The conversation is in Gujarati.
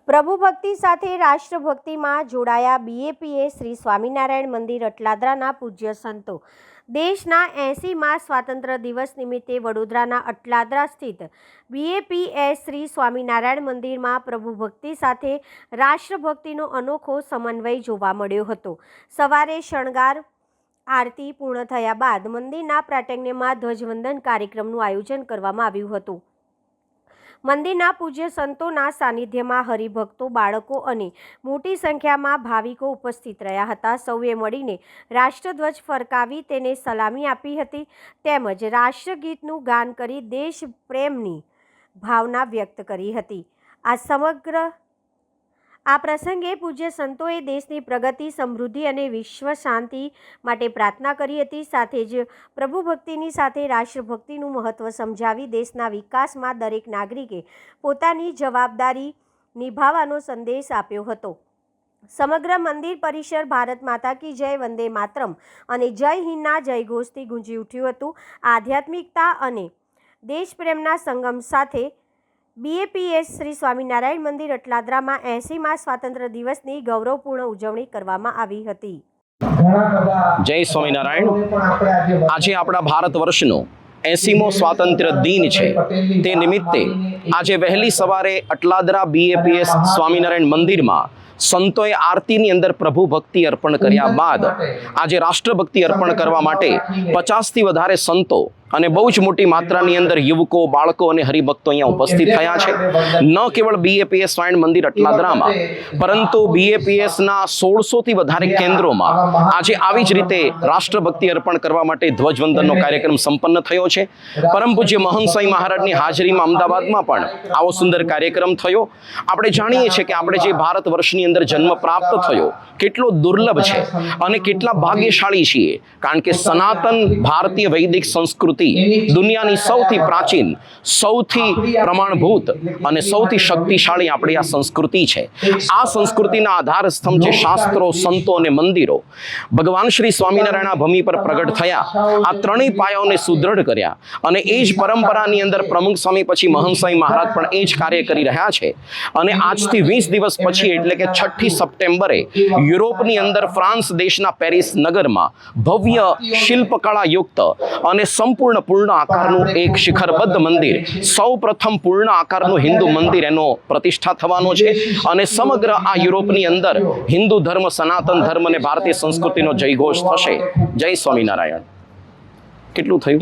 પ્રભુ ભક્તિ સાથે રાષ્ટ્રભક્તિમાં જોડાયા બીએપીએસ શ્રી સ્વામિનારાયણ મંદિર અટલાદરાના પૂજ્ય સંતો દેશના 80મા સ્વાતંત્ર્ય દિવસ નિમિત્તે વડોદરાના અટલાદરા સ્થિત બીએપીએસ શ્રી સ્વામિનારાયણ મંદિરમાં પ્રભુ ભક્તિ સાથે રાષ્ટ્રભક્તિનો અનોખો સમન્વય જોવા મળ્યો હતો। સવારે શણગાર આરતી પૂર્ણ થયા બાદ મંદિરના પ્રાંગણમાં ધ્વજવંદન કાર્યક્રમનું આયોજન કરવામાં આવ્યું હતું। મંદિરના પૂજ્ય સંતોના સાનિધ્યમાં હરિભક્તો, બાળકો અને મોટી સંખ્યામાં ભાવિકો ઉપસ્થિત રહ્યા હતા। સૌએ મળીને રાષ્ટ્રધ્વજ ફરકાવી તેને સલામી આપી હતી તેમજ રાષ્ટ્રગીતનું ગાન કરી દેશ પ્રેમની ભાવના વ્યક્ત કરી હતી। આ પ્રસંગે પૂજ્ય સંતોએ દેશની પ્રગતિ, સમૃદ્ધિ અને વિશ્વ શાંતિ માટે પ્રાર્થના કરી હતી। સાથે જ પ્રભુ ભક્તિની સાથે રાષ્ટ્રભક્તિનું મહત્વ સમજાવી દેશના વિકાસમાં દરેક નાગરિકે પોતાની જવાબદારી નિભાવવાનો સંદેશ આપ્યો હતો। સમગ્ર મંદિર પરિસર ભારત માતા કી જય, વંદે માતરમ અને જય હિન્દના જયઘોષથી ગુંજી ઉઠ્યું હતું। આધ્યાત્મિકતા અને દેશપ્રેમના સંગમ સાથે બીએપીએસ શ્રી સ્વામિનારાયણ મંદિર અટલાદરામાં 80મા સ્વાતંત્ર્ય દિવસની ગૌરવપૂર્ણ ઉજવણી કરવામાં આવી હતી। જય સ્વામિનારાયણ। આજે આપણા ભારત વર્ષનો 80મો સ્વાતંત્ર્ય દિન છે। તે નિમિત્તે આજે વહેલી સવારે અટલાદરા બીએપીએસ સ્વામિનારાયણ મંદિરમાં સંતોએ આરતીની અંદર પ્રભુ ભક્તિ અર્પણ કર્યા બાદ આજે રાષ્ટ્રભક્તિ અર્પણ કરવા માટે 50થી વધારે સંતો અને બહુ જ મોટી માત્રાની અંદર યુવકો, બાળકો અને હરિભક્તો અહીંયા ઉપસ્થિત થયા છે। ન કેવળ બીએપીએસ સ્વામિનારાયણ મંદિર અટલાદરામાં પરંતુ બીએપીએસના 1600થી વધારે કેન્દ્રોમાં આજે આવી જ રીતે રાષ્ટ્રભક્તિ અર્પણ કરવા માટે ધ્વજવંદનનો કાર્યક્રમ સંપન્ન થયો છે। પરમ પૂજ્ય મહંત સ્વામી મહારાજની હાજરીમાં અમદાવાદમાં પણ આવો સુંદર કાર્યક્રમ થયો। આપણે જાણીએ છીએ કે આપણે જે ભારત વર્ષની અંદર જન્મ પ્રાપ્ત થયો કેટલો દુર્લભ છે અને કેટલા ભાગ્યશાળી છીએ, કારણ કે સનાતન ભારતીય વૈદિક સંસ્કૃતિ દુનિયાની સૌથી પ્રાચીન, સૌથી પ્રમાણભૂત અને સૌથી શક્તિશાળી આપણી આ સંસ્કૃતિ છે। આ સંસ્કૃતિના આધાર સ્તંભ છે શાસ્ત્રો, સંતો અને મંદિરો। ભગવાન શ્રી સ્વામિનારાયણના ભૂમિ પર પ્રગટ થયા, આ ત્રણેય પાયાઓને સુદૃઢ કર્યા અને એ જ પરંપરાની અંદર પ્રમુખ સ્વામી પછી મહંત સ્વામી મહારાજ પણ એ જ કાર્ય કરી રહ્યા છે। અને આજથી 20 દિવસ પછી એટલે કે 6ઠી સપ્ટેમ્બરે યુરોપની અંદર ફ્રાન્સ દેશના પેરિસ નગરમાં ભવ્ય શિલ્પકળા યુક્ત અને સંપૂર્ણ પૂર્ણ આકારનું એક શિખરબદ્ધ મંદિર, સૌ પ્રથમ પૂર્ણ આકારનું હિન્દુ મંદિર એનો પ્રતિષ્ઠા થવાનો છે અને સમગ્ર આ યુરોપની અંદર હિન્દુ ધર્મ, સનાતન ધર્મ અને ભારતીય સંસ્કૃતિનો જયઘોષ થશે। જય સ્વામિનારાયણ। કેટલું થયું?